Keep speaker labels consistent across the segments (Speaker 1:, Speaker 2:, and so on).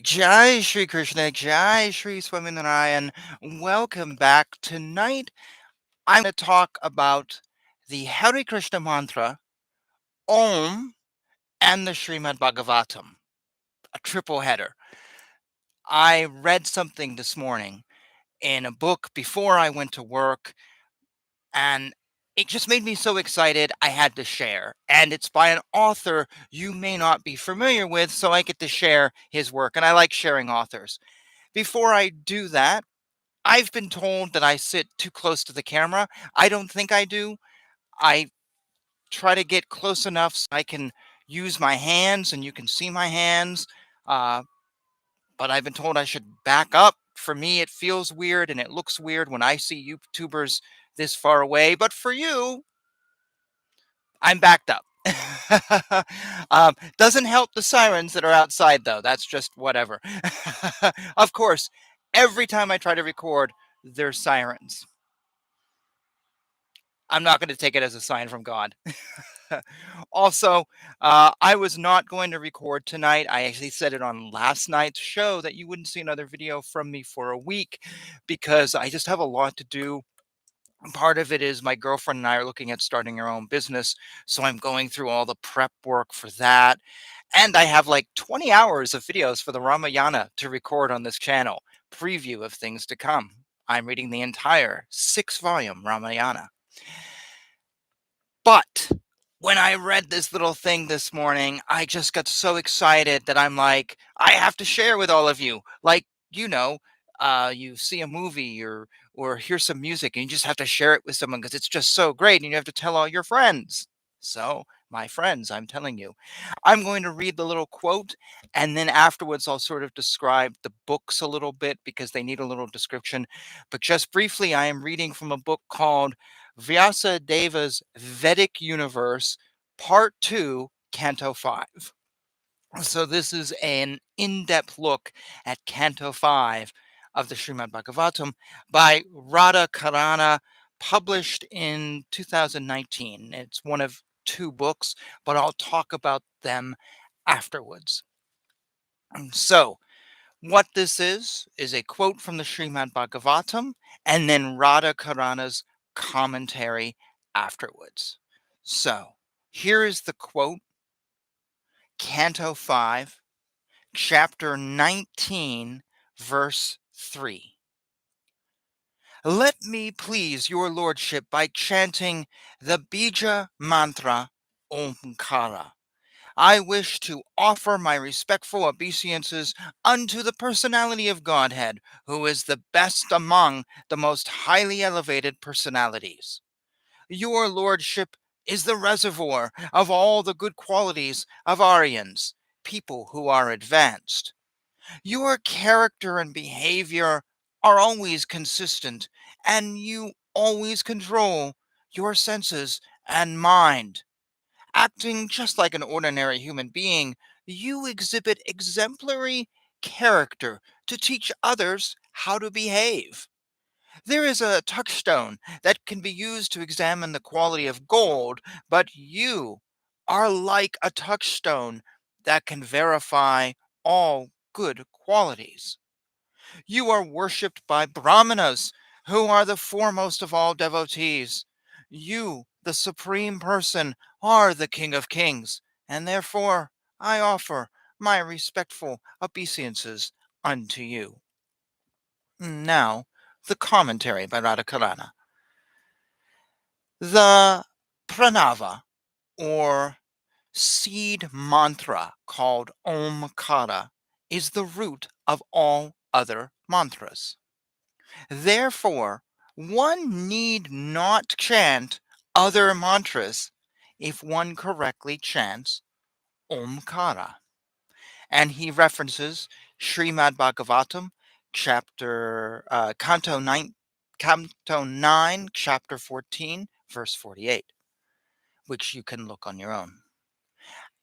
Speaker 1: Jai Shri Krishna, Jai Shri Swaminarayan. Welcome back. Tonight, I'm going to talk about the Hare Krishna mantra, Om, and the Srimad Bhagavatam, a triple header. I read something this morning in a book before I went to work, and it just made me so excited I had to share. And it's by an author you may not be familiar with, so I get to share his work, and I like sharing authors. Before I do that, I've been told that I sit too close to the camera. I don't think I do. I try to get close enough so I can use my hands and you can see my hands. Uh, but I've been told I should back up. For me, it feels weird and it looks weird when I see YouTubers this far away. But for you, I'm backed up. Doesn't help the sirens that are outside, though. That's just whatever. Of course, every time I try to record, there's sirens. I'm not going to take it as a sign from God. Also, I was not going to record tonight. I actually said it on last night's show that you wouldn't see another video from me for a week because I just have a lot to do. Part of it is my girlfriend and I are looking at starting our own business. So I'm going through all the prep work for that. And I have like 20 hours of videos for the Ramayana to record on this channel, preview of things to come. I'm reading the entire 6-volume Ramayana. But when I read this little thing this morning, I just got so excited that I'm like, I have to share with all of you. Like, you see a movie or hear some music and you just have to share it with someone because it's just so great and you have to tell all your friends. So, my friends, I'm telling you, I'm going to read the little quote and then afterwards I'll sort of describe the books a little bit because they need a little description. But just briefly, I am reading from a book called Vyasa Deva's Vedic Universe, Part 2, Canto 5. So, this is an in depth look at Canto 5 of the Srimad Bhagavatam by Radha Karana, published in 2019. It's one of two books, but I'll talk about them afterwards. So, what this is a quote from the Srimad Bhagavatam and then Radha Karana's commentary afterwards. So, here is the quote, Canto 5, Chapter 19, Verse 3. Let me please your lordship by chanting the Bija mantra Omkara. I wish to offer my respectful obeisances unto the personality of Godhead, who is the best among the most highly elevated personalities. Your lordship is the reservoir of all the good qualities of Aryans, people who are advanced. Your character and behavior are always consistent, and you always control your senses and mind. Acting just like an ordinary human being, you exhibit exemplary character to teach others how to behave. There is a touchstone that can be used to examine the quality of gold, but you are like a touchstone that can verify all good qualities. You are worshipped by Brahmanas, who are the foremost of all devotees. You, the Supreme Person, are the King of Kings, and therefore I offer my respectful obeisances unto you. Now, the commentary by Radhakarana. The pranava, or seed mantra called Omkara, is the root of all other mantras. Therefore, one need not chant other mantras if one correctly chants Omkara. And he references Srimad Bhagavatam, Canto 9, Chapter 14, verse 48, which you can look on your own.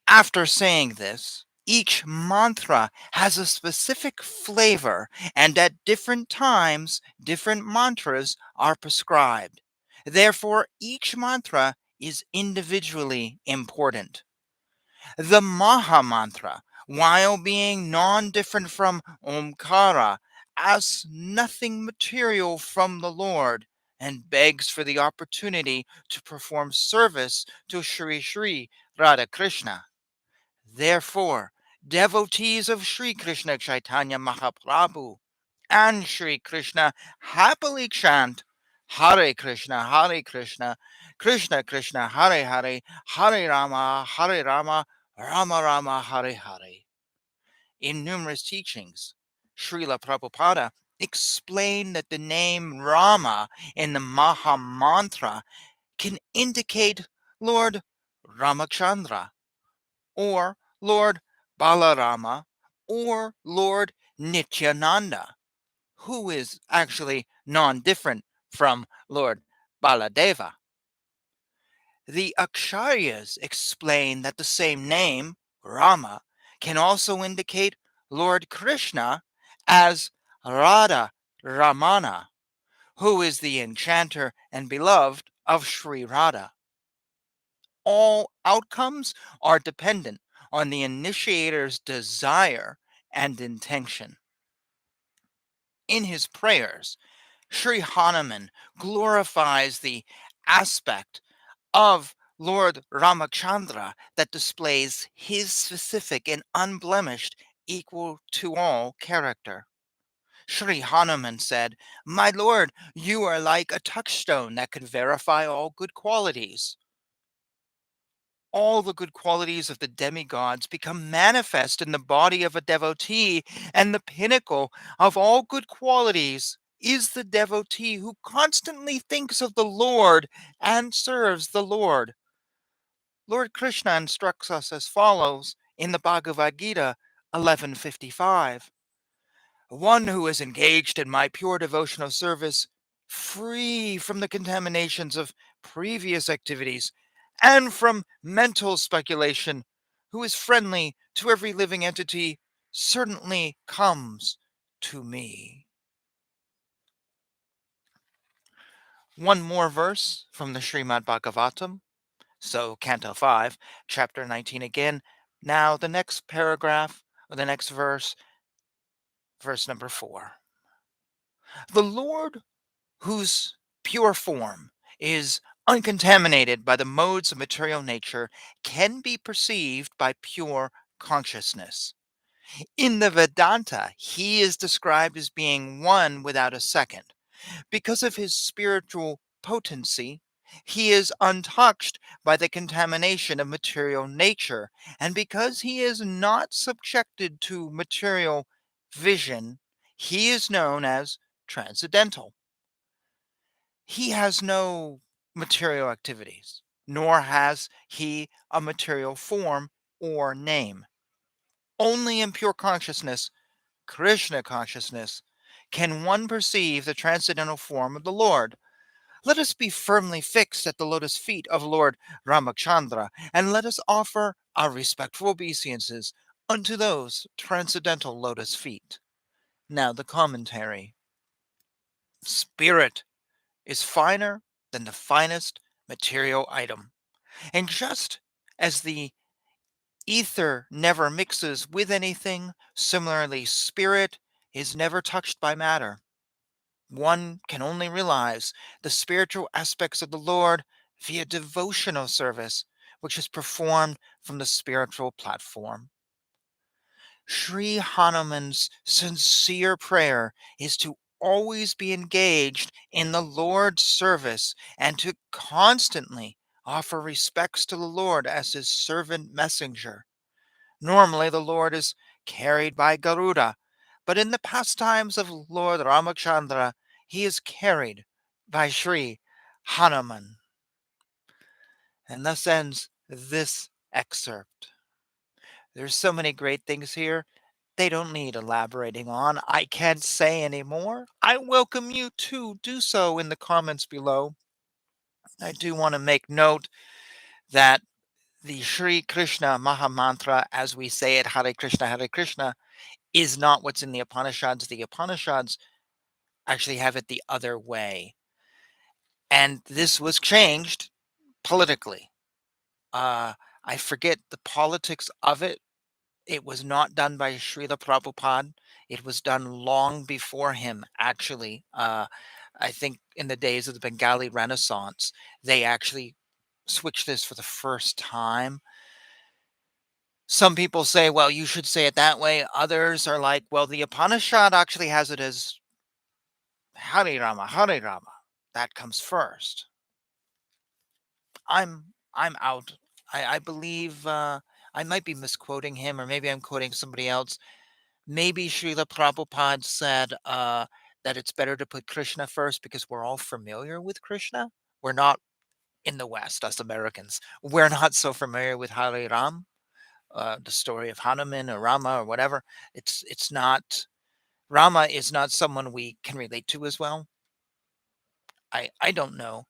Speaker 1: After saying this, each mantra has a specific flavor, and at different times, different mantras are prescribed. Therefore, each mantra is individually important. The Maha Mantra, while being non-different from Omkara, asks nothing material from the Lord and begs for the opportunity to perform service to Sri Sri Radha Krishna. Therefore, devotees of Sri Krishna Chaitanya Mahaprabhu and Sri Krishna happily chant Hare Krishna, Hare Krishna, Krishna Krishna, Hare Hare, Hare Rama, Rama Rama, Hare Hare. In numerous teachings, Srila Prabhupada explained that the name Rama in the Maha Mantra can indicate Lord Ramachandra, or Lord Balarama, or Lord Nityananda, who is actually non-different from Lord Baladeva. The Aksharyas explain that the same name, Rama, can also indicate Lord Krishna as Radha Ramana, who is the enchanter and beloved of Sri Radha. All outcomes are dependent on the initiator's desire and intention. In his prayers, Sri Hanuman glorifies the aspect of Lord Ramachandra that displays his specific and unblemished, equal to all character. Sri Hanuman said, "My lord, you are like a touchstone that could verify all good qualities." All the good qualities of the demigods become manifest in the body of a devotee, and the pinnacle of all good qualities is the devotee who constantly thinks of the Lord and serves the Lord. Lord Krishna instructs us as follows in the Bhagavad Gita 11:55. One who is engaged in my pure devotional service, free from the contaminations of previous activities and from mental speculation, who is friendly to every living entity, certainly comes to me. One more verse from the Srimad Bhagavatam. So, Canto 5, Chapter 19 again. Now, the next paragraph, or the next verse, verse number 4. The Lord, whose pure form is uncontaminated by the modes of material nature, can be perceived by pure consciousness. In the Vedanta, he is described as being one without a second. Because of his spiritual potency, he is untouched by the contamination of material nature, and because he is not subjected to material vision, he is known as transcendental. He has no material activities, nor has he a material form or name. Only in pure consciousness, Krishna consciousness, can one perceive the transcendental form of the Lord. Let us be firmly fixed at the lotus feet of Lord Ramachandra, and let us offer our respectful obeisances unto those transcendental lotus feet. Now the commentary. Spirit is finer than the finest material item. And just as the ether never mixes with anything, similarly, spirit is never touched by matter. One can only realize the spiritual aspects of the Lord via devotional service, which is performed from the spiritual platform. Sri Hanuman's sincere prayer is to always be engaged in the Lord's service and to constantly offer respects to the Lord as his servant messenger. Normally, the Lord is carried by Garuda, but in the pastimes of Lord Ramachandra, he is carried by Sri Hanuman. And thus ends this excerpt. There's so many great things here. They don't need elaborating on. I can't say any more. I welcome you to do so in the comments below. I do want to make note that the Sri Krishna Maha Mantra, as we say it, Hare Krishna, is not what's in the Upanishads. The Upanishads actually have it the other way. And this was changed politically. I forget the politics of it. It was not done by Srila Prabhupada. It was done long before him, actually. I think in the days of the Bengali Renaissance, they actually switched this for the first time. Some people say, well, you should say it that way. Others are like, well, the Upanishad actually has it as Hari Rama, Hari Rama. That comes first. I'm out. I believe I might be misquoting him, or maybe I'm quoting somebody else. Maybe Srila Prabhupada said that it's better to put Krishna first because we're all familiar with Krishna. We're not in the West, us Americans. We're not so familiar with Hari Ram, the story of Hanuman or Rama or whatever. It's not Rama is not someone we can relate to as well. I don't know.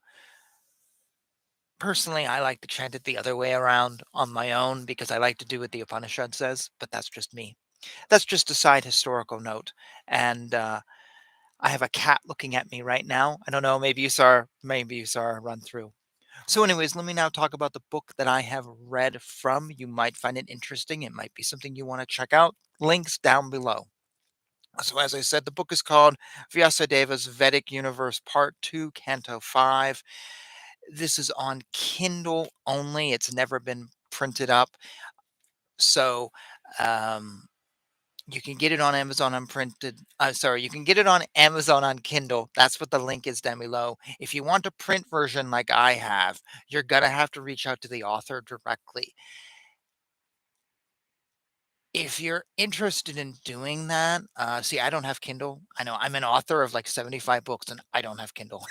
Speaker 1: Personally, I like to chant it the other way around on my own because I like to do what the Upanishad says, but that's just me. That's just a side historical note. And I have a cat looking at me right now. I don't know, maybe you saw her run through. So, anyways, let me now talk about the book that I have read from. You might find it interesting. It might be something you want to check out. Links down below. So, as I said, the book is called Vyasadeva's Vedic Universe Part 2, Canto 5. This is on Kindle only. It's never been printed up. So, um, you can get it on Amazon unprinted. Sorry, you can get it on Amazon on Kindle. That's what the link is down below. If you want a print version like I have, you're gonna have to reach out to the author directly. If you're interested in doing that, see, I don't have Kindle. I know I'm an author of like 75 books and I don't have Kindle.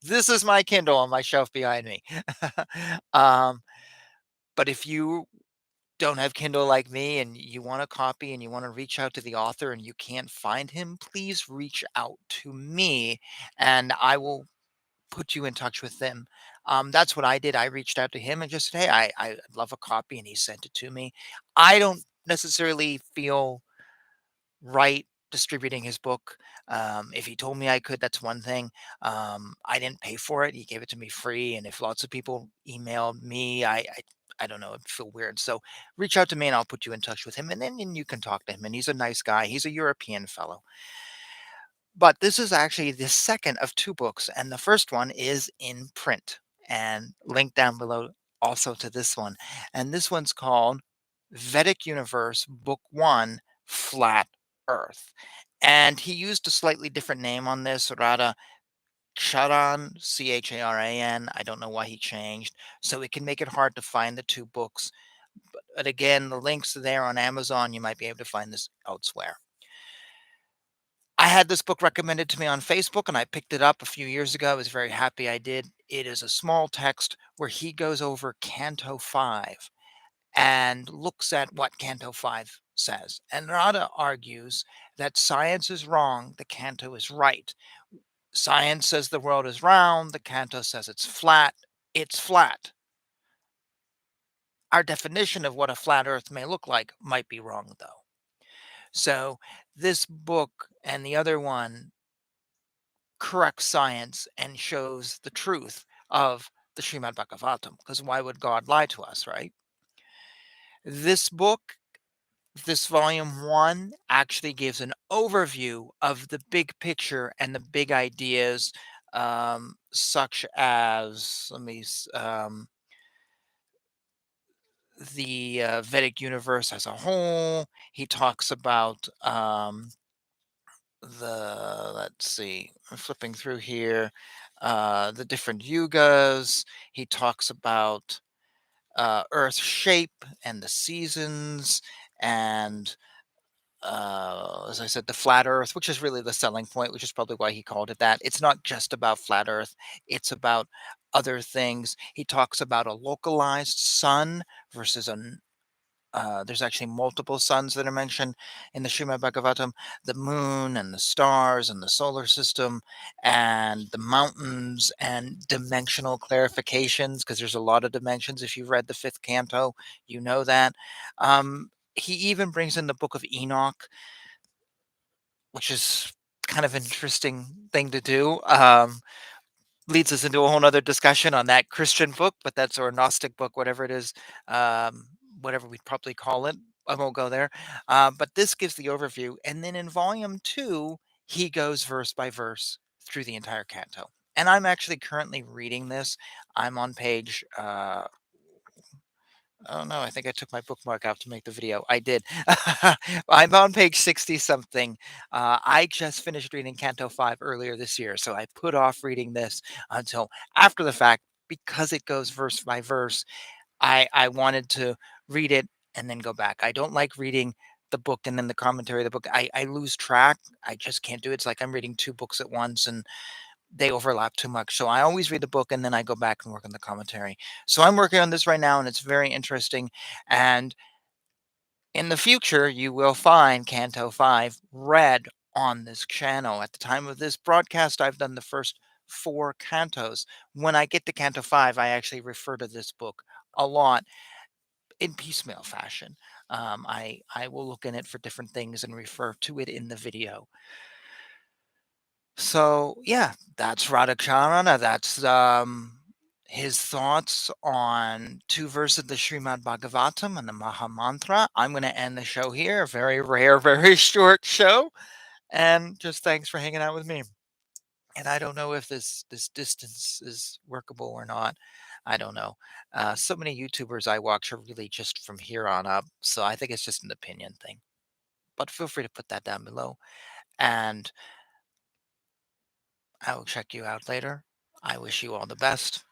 Speaker 1: This is my Kindle on my shelf behind me. um, but if you don't have Kindle like me and you want a copy and you want to reach out to the author and you can't find him, please reach out to me and I will put you in touch with them. That's what I did. I reached out to him and just said, hey, I love a copy, and he sent it to me. I don't necessarily feel right distributing his book. If he told me I could, that's one thing. I didn't pay for it. He gave it to me free. And if lots of people emailed me, I don't know, it'd feel weird. So reach out to me and I'll put you in touch with him. And then you can talk to him. And he's a nice guy. He's a European fellow. But this is actually the second of two books. And the first one is in print and link down below also to this one. And this one's called Vedic Universe Book One, Flat Earth. And he used a slightly different name on this, Radha Charan, Charan. I don't know why he changed. So it can make it hard to find the two books. But again, the links are there on Amazon. You might be able to find this elsewhere. I had this book recommended to me on Facebook and I picked it up a few years ago. I was very happy I did. It is a small text where he goes over Canto 5 and looks at what Canto 5 says. And Radha argues that science is wrong, the Canto is right. Science says the world is round, the Canto says it's flat. It's flat. Our definition of what a flat earth may look like might be wrong, though. So, this book and the other one corrects science and shows the truth of the Srimad Bhagavatam. Because why would God lie to us, right? This book, this volume one, actually gives an overview of the big picture and the big ideas, such as, the Vedic universe as a whole. He talks about let's see, I'm flipping through here, the different yugas. He talks about Earth's shape and the seasons, and as I said, the flat Earth, which is really the selling point, which is probably why he called it that. It's not just about flat Earth; it's about other things. He talks about a localized sun versus there's actually multiple suns that are mentioned in the Srimad Bhagavatam, the moon and the stars and the solar system and the mountains and dimensional clarifications, because there's a lot of dimensions. If you've read the fifth canto, you know that. He even brings in the book of Enoch, which is kind of an interesting thing to do. Leads us into a whole nother discussion on that Christian book, but that's or Gnostic book, whatever it is, whatever we'd probably call it. I won't go there. But this gives the overview. And then in volume two, he goes verse by verse through the entire canto. And I'm actually currently reading this. I'm on page, oh no, I think I took my bookmark out to make the video. I did. I'm on page 60 something. I just finished reading Canto 5 earlier this year. So I put off reading this until after the fact because it goes verse by verse. I wanted to read it and then go back. I don't like reading the book and then the commentary of the book. I lose track. I just can't do it. It's like I'm reading two books at once and they overlap too much. So I always read the book and then I go back and work on the commentary. So I'm working on this right now and it's very interesting. And in the future, you will find Canto 5 read on this channel. At the time of this broadcast, I've done the first four cantos. When I get to Canto 5, I actually refer to this book a lot in piecemeal fashion. I will look in it for different things and refer to it in the video. So yeah, that's Radhacharana. That's his thoughts on two verses of the Srimad Bhagavatam and the Maha Mantra. I'm going to end the show here. A very rare, very short show. And just thanks for hanging out with me. And I don't know if this distance is workable or not. I don't know. So many YouTubers I watch are really just from here on up. So I think it's just an opinion thing. But feel free to put that down below. And I will check you out later. I wish you all the best.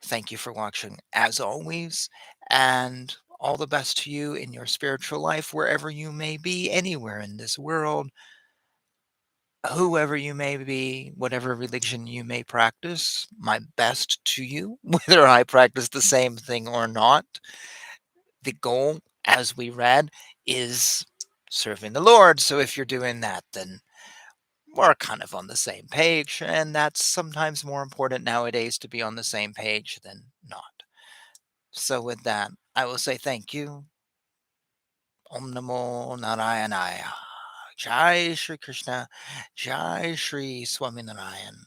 Speaker 1: Thank you for watching as always. And all the best to you in your spiritual life, wherever you may be, anywhere in this world, whoever you may be, whatever religion you may practice, my best to you, whether I practice the same thing or not. The goal, as we read, is serving the Lord. So if you're doing that, then we're kind of on the same page. And that's sometimes more important nowadays to be on the same page than not. So with that, I will say thank you. Om Namo Narayanaya. Jai Shri Krishna. Jai Shri Swaminarayan.